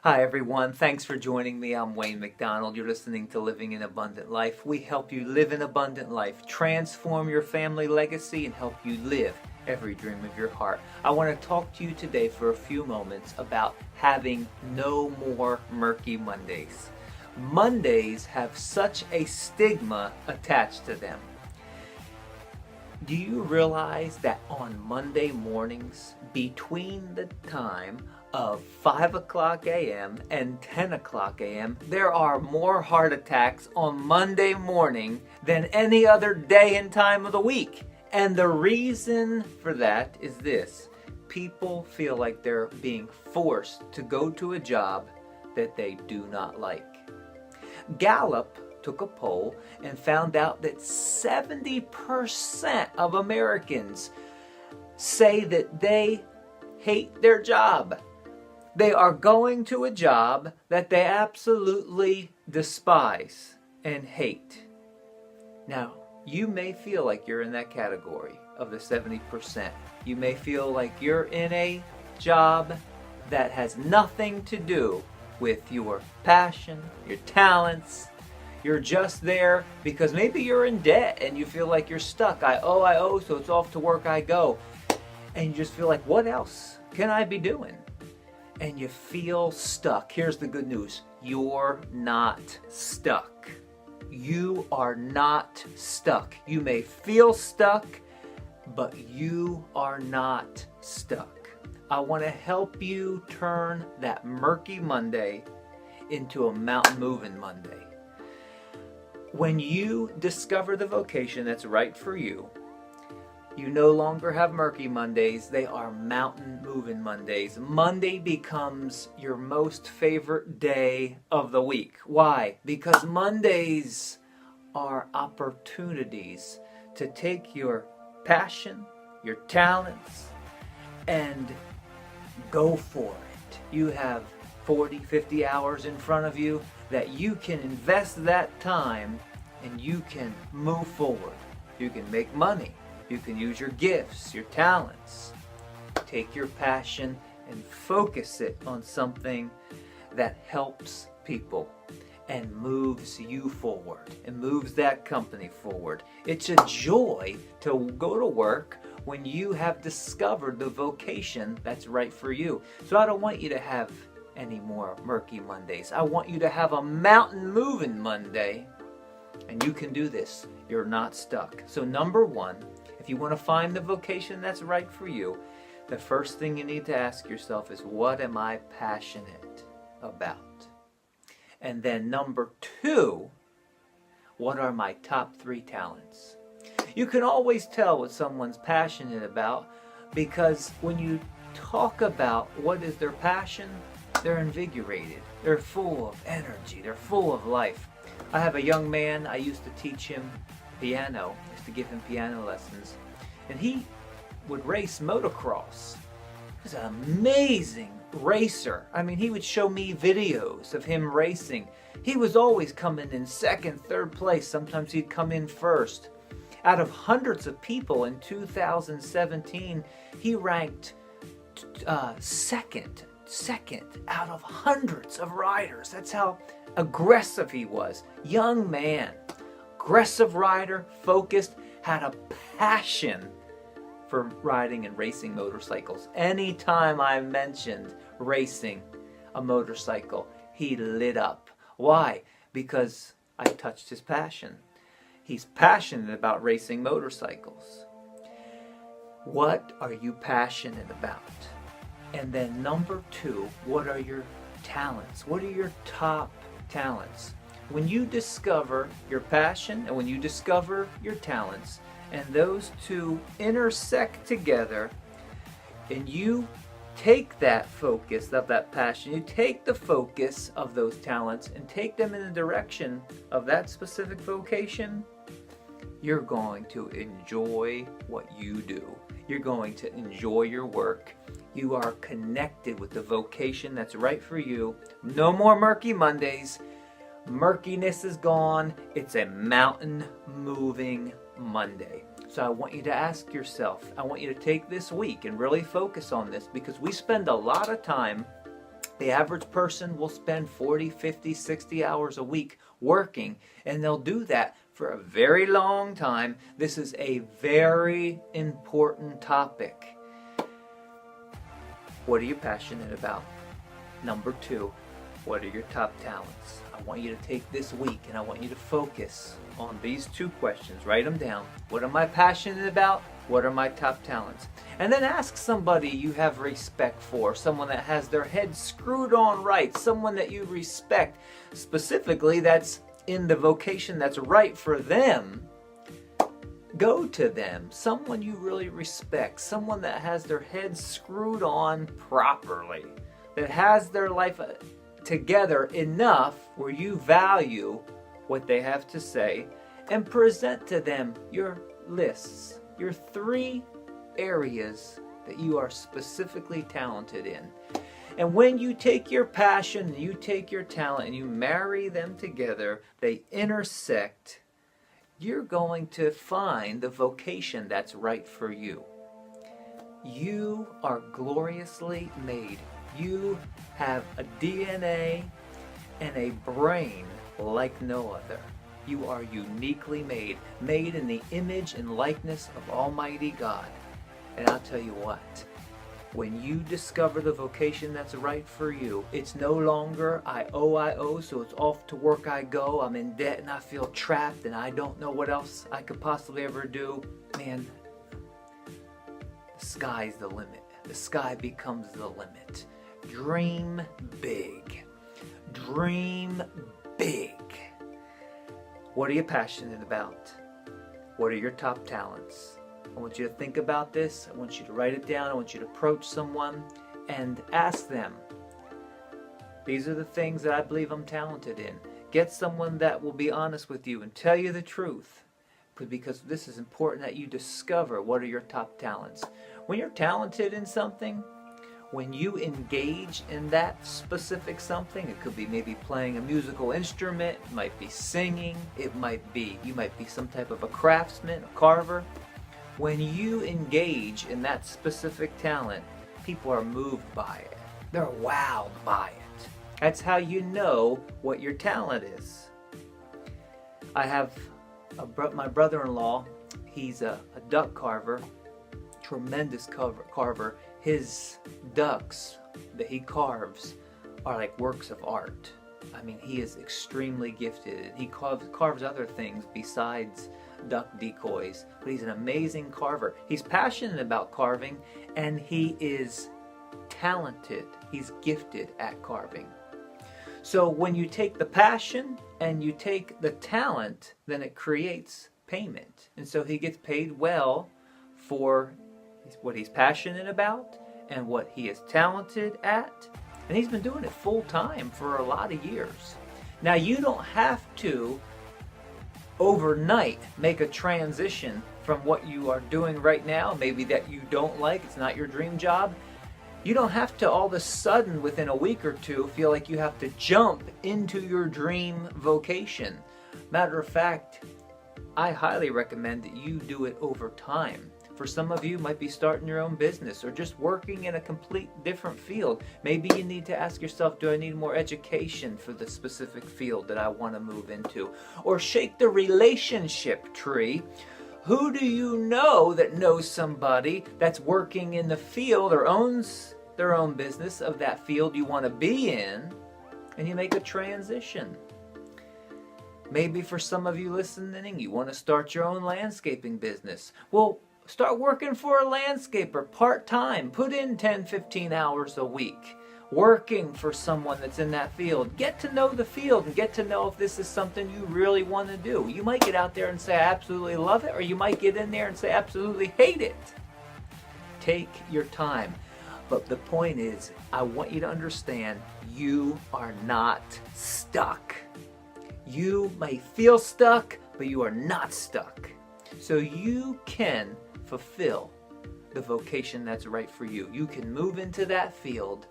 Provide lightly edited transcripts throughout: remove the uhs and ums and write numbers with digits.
Hi everyone, thanks for joining me. I'm Wayne McDonald. You're listening to Living an Abundant Life. We help you live an abundant life, transform your family legacy, and help you live every dream of your heart. I want to talk to you today for a few moments about having no more murky Mondays. Mondays have such a stigma attached to them. Do you realize that on Monday mornings, between the time of 5 o'clock a.m. and 10 o'clock a.m., there are more heart attacks on Monday morning than any other day and time of the week? And the reason for that is this: people feel like they're being forced to go to a job that they do not like. Gallup took a poll and found out that 70% of Americans say that they hate their job. They are going to a job that they absolutely despise and hate. Now, you may feel like you're in that category of the 70%. You may feel like you're in a job that has nothing to do with your passion, your talents. You're just there because maybe you're in debt and you feel like you're stuck. I owe, so it's off to work I go. And you just feel like, what else can I be doing? And you feel stuck. Here's the good news: you're not stuck. You are not stuck. You may feel stuck, but you are not stuck. I want to help you turn that murky Monday into a mountain moving Monday. When you discover the vocation that's right for you, you no longer have murky Mondays. They are mountain moving Mondays. Monday becomes your most favorite day of the week. Why? Because Mondays are opportunities to take your passion, your talents, and go for it. You have 40, 50 hours in front of you that you can invest that time and you can move forward. You can make money. You can use your gifts, your talents. Take your passion and focus it on something that helps people and moves you forward and moves that company forward. It's a joy to go to work when you have discovered the vocation that's right for you. So I don't want you to have any more murky Mondays. I want you to have a mountain moving Monday, and you can do this. You're not stuck. So number one, if you want to find the vocation that's right for you, the first thing you need to ask yourself is, what am I passionate about? And then number two, what are my top 3 talents? You can always tell what someone's passionate about because when you talk about what is their passion, they're invigorated, they're full of energy, they're full of life. I have a young man, I used to teach him piano, I used to give him piano lessons, and he would race motocross. He was an amazing racer. I mean, he would show me videos of him racing. He was always coming in second, third place. Sometimes he'd come in first. Out of hundreds of people in 2017, he ranked second out of hundreds of riders. That's how aggressive he was. Young man, aggressive rider, focused, had a passion for riding and racing motorcycles. Anytime I mentioned racing a motorcycle, he lit up. Why? Because I touched his passion. He's passionate about racing motorcycles. What are you passionate about? And then number 2, what are your talents? What are your top talents? When you discover your passion and when you discover your talents, and those two intersect together, and you take that focus of that passion, you take the focus of those talents and take them in the direction of that specific vocation, you're going to enjoy what you do. You're going to enjoy your work. You are connected with the vocation that's right for you. No more murky Mondays. Murkiness is gone. It's a mountain moving Monday. So I want you to ask yourself, I want you to take this week and really focus on this, because we spend a lot of time The average person will spend 40, 50, 60 hours a week working, and they'll do that for a very long time. This is a very important topic. What are you passionate about? Number 2, what are your top talents? I want you to take this week and I want you to focus on these 2 questions. Write them down. What am I passionate about? What are my top talents? And then ask somebody you have respect for, someone that has their head screwed on right, someone that you respect, specifically that's in the vocation that's right for them. Go to them, someone you really respect, someone that has their head screwed on properly, that has their life together enough where you value what they have to say, and present to them your lists, your 3 areas that you are specifically talented in. And when you take your passion and you take your talent and you marry them together, they intersect, you're going to find the vocation that's right for you. You are gloriously made. You have a DNA and a brain like no other. You are uniquely made, made in the image and likeness of Almighty God. And I'll tell you what, when you discover the vocation that's right for you, it's no longer I owe, so it's off to work I go, I'm in debt and I feel trapped and I don't know what else I could possibly ever do. Man, the sky's the limit. The sky becomes the limit. Dream big. Dream big. What are you passionate about? What are your top talents? I want you to think about this. I want you to write it down. I want you to approach someone and ask them, these are the things that I believe I'm talented in. Get someone that will be honest with you and tell you the truth, because this is important that you discover what are your top talents. When you're talented in something, when you engage in that specific something, it could be maybe playing a musical instrument, it might be singing, you might be some type of a craftsman, a carver. When you engage in that specific talent, people are moved by it. They're wowed by it. That's how you know what your talent is. I have my brother-in-law, he's a duck carver, tremendous carver. His ducks that he carves are like works of art. I mean, he is extremely gifted. He carves other things besides duck decoys, but he's an amazing carver. He's passionate about carving, and he is talented. He's gifted at carving. So when you take the passion and you take the talent, then it creates payment. And so he gets paid well for what he's passionate about and what he is talented at. And he's been doing it full time for a lot of years. Now, you don't have to overnight make a transition from what you are doing right now, maybe that you don't like, it's not your dream job. You don't have to all of a sudden within a week or 2 feel like you have to jump into your dream vocation. Matter of fact, I highly recommend that you do it over time. For some of you, it might be starting your own business or just working in a complete different field. Maybe you need to ask yourself, do I need more education for the specific field that I want to move into? Or shake the relationship tree. Who do you know that knows somebody that's working in the field or owns their own business of that field you want to be in, and you make a transition? Maybe for some of you listening, you want to start your own landscaping business. Well, start working for a landscaper part-time. Put in 10, 15 hours a week working for someone that's in that field. Get to know the field and get to know if this is something you really want to do. You might get out there and say, I absolutely love it, or you might get in there and say, I absolutely hate it. Take your time. But the point is, I want you to understand, you are not stuck. You may feel stuck, but you are not stuck. So you can fulfill the vocation that's right for you. You can move into that field,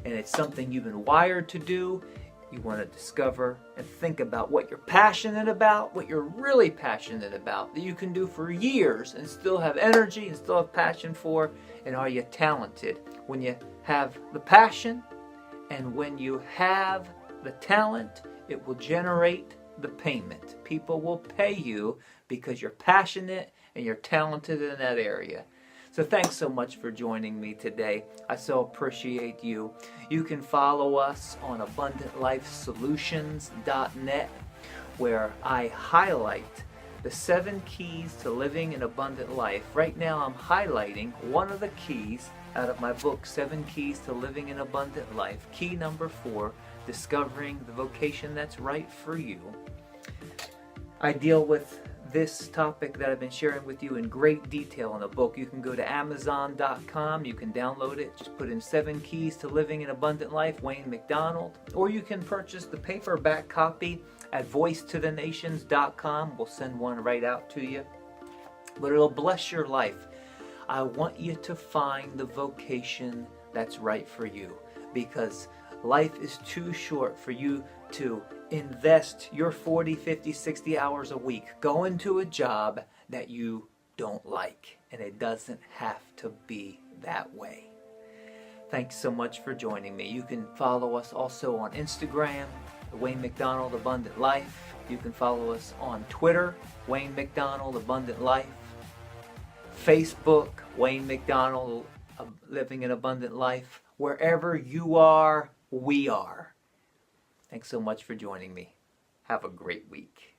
and it's something you've been wired to do. You want to discover and think about what you're passionate about, what you're really passionate about, that you can do for years and still have energy and still have passion for. And are you talented? When you have the passion And when you have the talent, it will generate the payment. People will pay you because you're passionate and you're talented in that area. So thanks so much for joining me today. I so appreciate you. You can follow us on abundantlifesolutions.net, where I highlight the 7 keys to living an abundant life. Right now I'm highlighting one of the keys out of my book, 7 Keys to Living an Abundant Life. Key number 4, discovering the vocation that's right for you. I deal with this topic that I've been sharing with you in great detail in a book. You can go to Amazon.com, you can download it, just put in 7 Keys to Living an Abundant Life, Wayne McDonald, or you can purchase the paperback copy at voicetothenations.com. We'll send one right out to you. But it'll bless your life. I want you to find the vocation that's right for you, because life is too short for you to invest your 40, 50, 60 hours a week going to a job that you don't like. And it doesn't have to be that way. Thanks so much for joining me. You can follow us also on Instagram, Wayne McDonald Abundant Life. You can follow us on Twitter, Wayne McDonald Abundant Life. Facebook, Wayne McDonald Living an Abundant Life. Wherever you are, we are. Thanks so much for joining me. Have a great week.